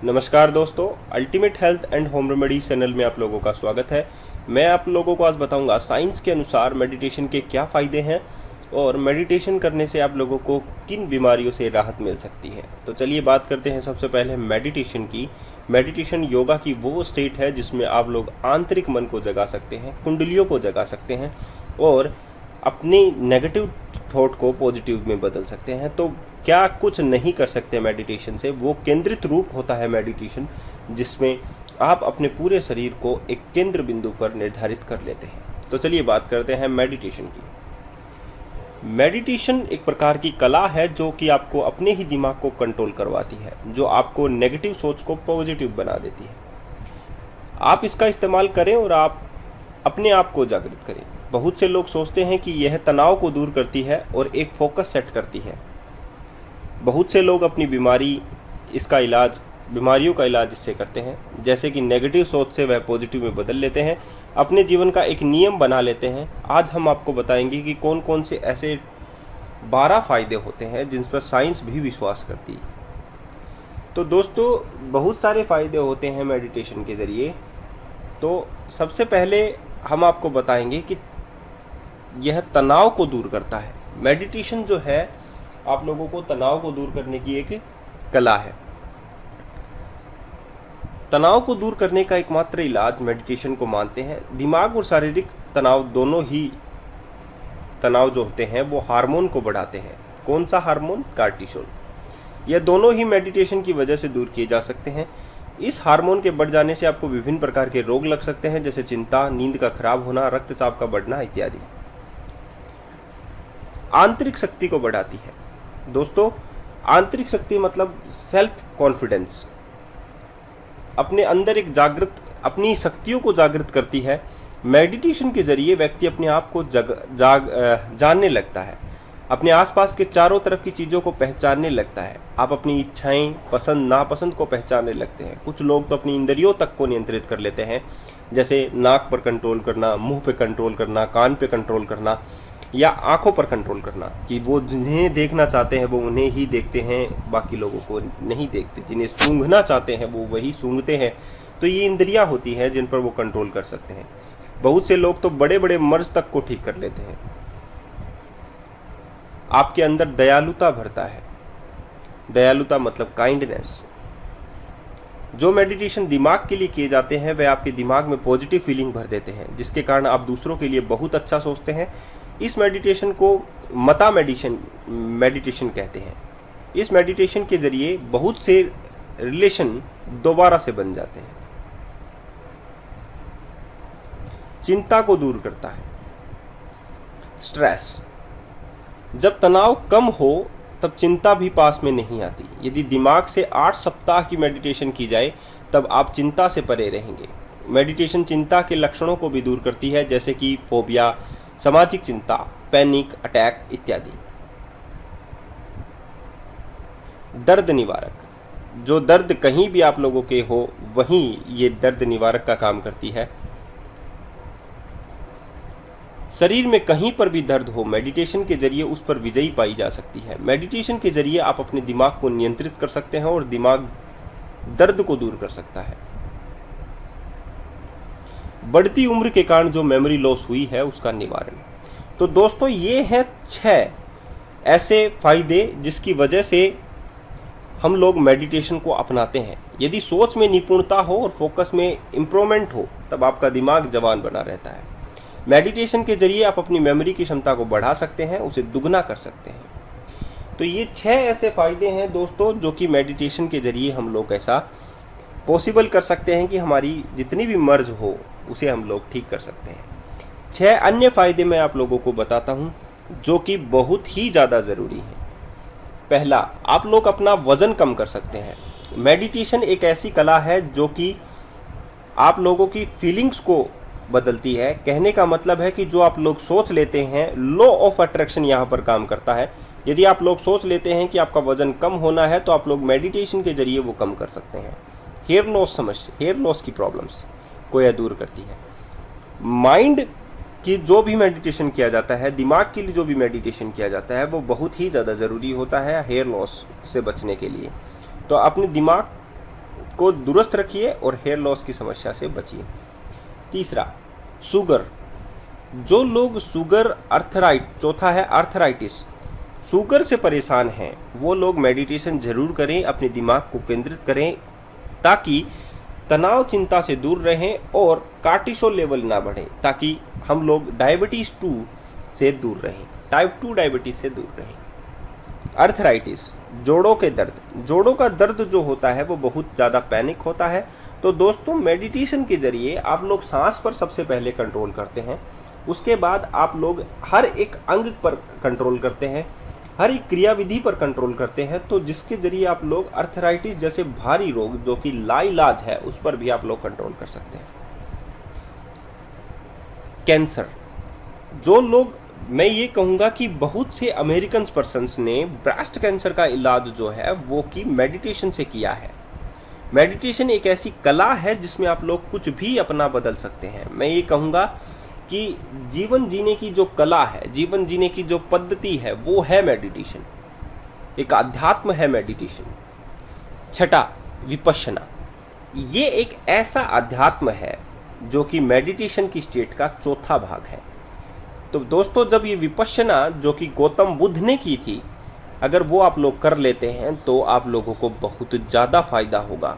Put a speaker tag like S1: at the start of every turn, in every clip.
S1: नमस्कार दोस्तों, ultimate health and home remedy channel में आप लोगों का स्वागत है। मैं आप लोगों को आज बताऊंगा साइंस के अनुसार मेडिटेशन के क्या फ़ायदे हैं और मेडिटेशन करने से आप लोगों को किन बीमारियों से राहत मिल सकती है। तो चलिए बात करते हैं सबसे पहले मेडिटेशन की। मेडिटेशन योगा की वो स्टेट है जिसमें आप लोग आंतरिक मन को जगा सकते हैं, कुंडलियों को जगा सकते हैं और अपनी नेगेटिव थॉट को पॉजिटिव में बदल सकते हैं। तो क्या कुछ नहीं कर सकते मेडिटेशन से, वो केंद्रित रूप होता है मेडिटेशन, जिसमें आप अपने पूरे शरीर को एक केंद्र बिंदु पर निर्धारित कर लेते हैं। तो चलिए बात करते हैं मेडिटेशन की। मेडिटेशन एक प्रकार की कला है जो कि आपको अपने ही दिमाग को कंट्रोल करवाती है, जो आपको नेगेटिव सोच को पॉजिटिव बना देती है। आप इसका इस्तेमाल करें और आप अपने आप को जागृत करें। बहुत से लोग सोचते हैं कि यह तनाव को दूर करती है और एक फोकस सेट करती है। बहुत से लोग अपनी बीमारियों का इलाज इससे करते हैं, जैसे कि नेगेटिव सोच से वह पॉजिटिव में बदल लेते हैं, अपने जीवन का एक नियम बना लेते हैं। आज हम आपको बताएंगे कि कौन कौन से ऐसे 12 फायदे होते हैं जिन पर साइंस भी विश्वास करती है। तो दोस्तों, बहुत सारे फायदे होते हैं मेडिटेशन के ज़रिए। तो सबसे पहले हम आपको बताएंगे कि यह तनाव को दूर करता है। मेडिटेशन जो है आप लोगों को तनाव को दूर करने की एक कला है। तनाव को दूर करने का एकमात्र इलाज मेडिटेशन को मानते हैं। दिमाग और शारीरिक तनाव दोनों ही तनाव जो होते हैं वो हार्मोन को बढ़ाते हैं। कौन सा हार्मोन? कार्टिसोल। यह दोनों ही मेडिटेशन की वजह से दूर किए जा सकते हैं। इस हार्मोन के बढ़ जाने से आपको विभिन्न प्रकार के रोग लग सकते हैं, जैसे चिंता, नींद का खराब होना, रक्तचाप का बढ़ना इत्यादि। आंतरिक शक्ति को बढ़ाती है। दोस्तों, आंतरिक शक्ति मतलब सेल्फ कॉन्फिडेंस। अपने अंदर एक अपनी शक्तियों को जागृत करती है। मेडिटेशन के जरिए व्यक्ति अपने आप को जानने लगता है, अपने आसपास के चारों तरफ की चीज़ों को पहचानने लगता है। आप अपनी इच्छाएं, पसंद नापसंद को पहचानने लगते हैं। कुछ लोग तो अपनी इंद्रियों तक को नियंत्रित कर लेते हैं, जैसे नाक पर कंट्रोल करना, मुंह पे कंट्रोल करना, कान पे कंट्रोल करना या आंखों पर कंट्रोल करना, कि वो जिन्हें देखना चाहते हैं वो उन्हें ही देखते हैं, बाकी लोगों को नहीं देखते। जिन्हें सूंघना चाहते हैं वो वही सूंघते हैं। तो ये इंद्रियां होती हैं जिन पर वो कंट्रोल कर सकते हैं। बहुत से लोग तो बड़े बड़े मर्ज तक को ठीक कर लेते हैं। आपके अंदर दयालुता भरता है। दयालुता मतलब काइंडनेस। जो मेडिटेशन दिमाग के लिए किए जाते हैं वह आपके दिमाग में पॉजिटिव फीलिंग भर देते हैं, जिसके कारण आप दूसरों के लिए बहुत अच्छा सोचते हैं। इस मेडिटेशन को मता मेडिटेशन कहते हैं। इस मेडिटेशन के जरिए बहुत से रिलेशन दोबारा से बन जाते हैं। चिंता को दूर करता है। स्ट्रेस। जब तनाव कम हो तब चिंता भी पास में नहीं आती। यदि दिमाग से 8 सप्ताह की मेडिटेशन की जाए तब आप चिंता से परे रहेंगे। मेडिटेशन चिंता के लक्षणों को भी दूर करती है, जैसे कि फोबिया, सामाजिक चिंता, पैनिक अटैक इत्यादि। दर्द निवारक। जो दर्द कहीं भी आप लोगों के हो वहीं ये दर्द निवारक का काम करती है। शरीर में कहीं पर भी दर्द हो, मेडिटेशन के जरिए उस पर विजयी पाई जा सकती है। मेडिटेशन के जरिए आप अपने दिमाग को नियंत्रित कर सकते हैं और दिमाग दर्द को दूर कर सकता है। बढ़ती उम्र के कारण जो मेमोरी लॉस हुई है उसका निवारण। तो दोस्तों, ये हैं 6 ऐसे फायदे जिसकी वजह से हम लोग मेडिटेशन को अपनाते हैं। यदि सोच में निपुणता हो और फोकस में इम्प्रूवमेंट हो तब आपका दिमाग जवान बना रहता है। मेडिटेशन के जरिए आप अपनी मेमोरी की क्षमता को बढ़ा सकते हैं, उसे दुगना कर सकते हैं। तो ये 6 ऐसे फायदे हैं दोस्तों, जो कि मेडिटेशन के जरिए हम लोग ऐसा पॉसिबल कर सकते हैं कि हमारी जितनी भी मर्ज हो उसे हम लोग ठीक कर सकते हैं। 6 अन्य फायदे मैं आप लोगों को बताता हूं जो कि बहुत ही ज़्यादा ज़रूरी है। पहला, आप लोग अपना वज़न कम कर सकते हैं। मेडिटेशन एक ऐसी कला है जो कि आप लोगों की फीलिंग्स को बदलती है। कहने का मतलब है कि जो आप लोग सोच लेते हैं, लॉ ऑफ अट्रैक्शन यहाँ पर काम करता है। यदि आप लोग सोच लेते हैं कि आपका वज़न कम होना है तो आप लोग मेडिटेशन के जरिए वो कम कर सकते हैं। हेयर लॉस की प्रॉब्लम्स को यह दूर करती है। माइंड की जो भी मेडिटेशन किया जाता है, दिमाग के लिए जो भी मेडिटेशन किया जाता है, वो बहुत ही ज़्यादा ज़रूरी होता है हेयर लॉस से बचने के लिए। तो अपने दिमाग को दुरुस्त रखिए और हेयर लॉस की समस्या से बचिए। तीसरा, शुगर। जो लोग चौथा है आर्थराइटिस। शुगर से परेशान हैं वो लोग मेडिटेशन जरूर करें, अपने दिमाग को केंद्रित करें ताकि तनाव चिंता से दूर रहें और कार्टिसोल लेवल ना बढ़े, ताकि हम लोग डायबिटीज 2 से दूर रहें, टाइप 2 डायबिटीज से दूर रहें। आर्थराइटिस, जोड़ों के दर्द। जोड़ों का दर्द जो होता है वो बहुत ज़्यादा पैनिक होता है। तो दोस्तों, मेडिटेशन के जरिए आप लोग सांस पर सबसे पहले कंट्रोल करते हैं, उसके बाद आप लोग हर एक अंग पर कंट्रोल करते हैं, हर एक क्रियाविधि पर कंट्रोल करते हैं, तो जिसके जरिए आप लोग आर्थराइटिस जैसे भारी रोग जो कि लाइलाज है उस पर भी आप लोग कंट्रोल कर सकते हैं। कैंसर। जो लोग, मैं ये कहूँगा कि बहुत से अमेरिकन पर्सन्स ने ब्रेस्ट कैंसर का इलाज जो है वो कि मेडिटेशन से किया है। मेडिटेशन एक ऐसी कला है जिसमें आप लोग कुछ भी अपना बदल सकते हैं। मैं ये कहूँगा कि जीवन जीने की जो कला है, जीवन जीने की जो पद्धति है वो है मेडिटेशन, एक आध्यात्म है मेडिटेशन। छठा, विपश्यना। ये एक ऐसा अध्यात्म है जो कि मेडिटेशन की स्टेट का चौथा भाग है। तो दोस्तों, जब ये विपश्यना जो कि गौतम बुद्ध ने की थी, अगर वो आप लोग कर लेते हैं तो आप लोगों को बहुत ज़्यादा फायदा होगा।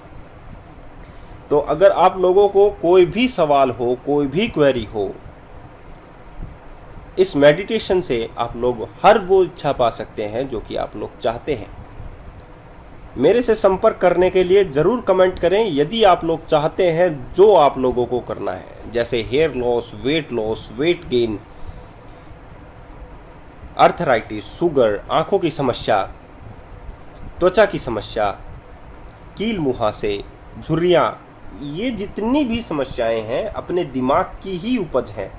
S1: तो अगर आप लोगों को कोई भी सवाल हो, कोई भी क्वेरी हो, इस मेडिटेशन से आप लोग हर वो इच्छा पा सकते हैं जो कि आप लोग चाहते हैं। मेरे से संपर्क करने के लिए ज़रूर कमेंट करें यदि आप लोग चाहते हैं जो आप लोगों को करना है, जैसे hair loss, weight gain, arthritis, sugar, आंखों की समस्या, त्वचा की समस्या, कील मुहासे, झुर्रियाँ, ये जितनी भी समस्याएं हैं अपने दिमाग की ही उपज हैं।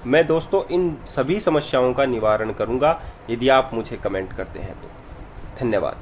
S1: मैं दोस्तों इन सभी समस्याओं का निवारण करूंगा यदि आप मुझे कमेंट करते हैं तो। धन्यवाद।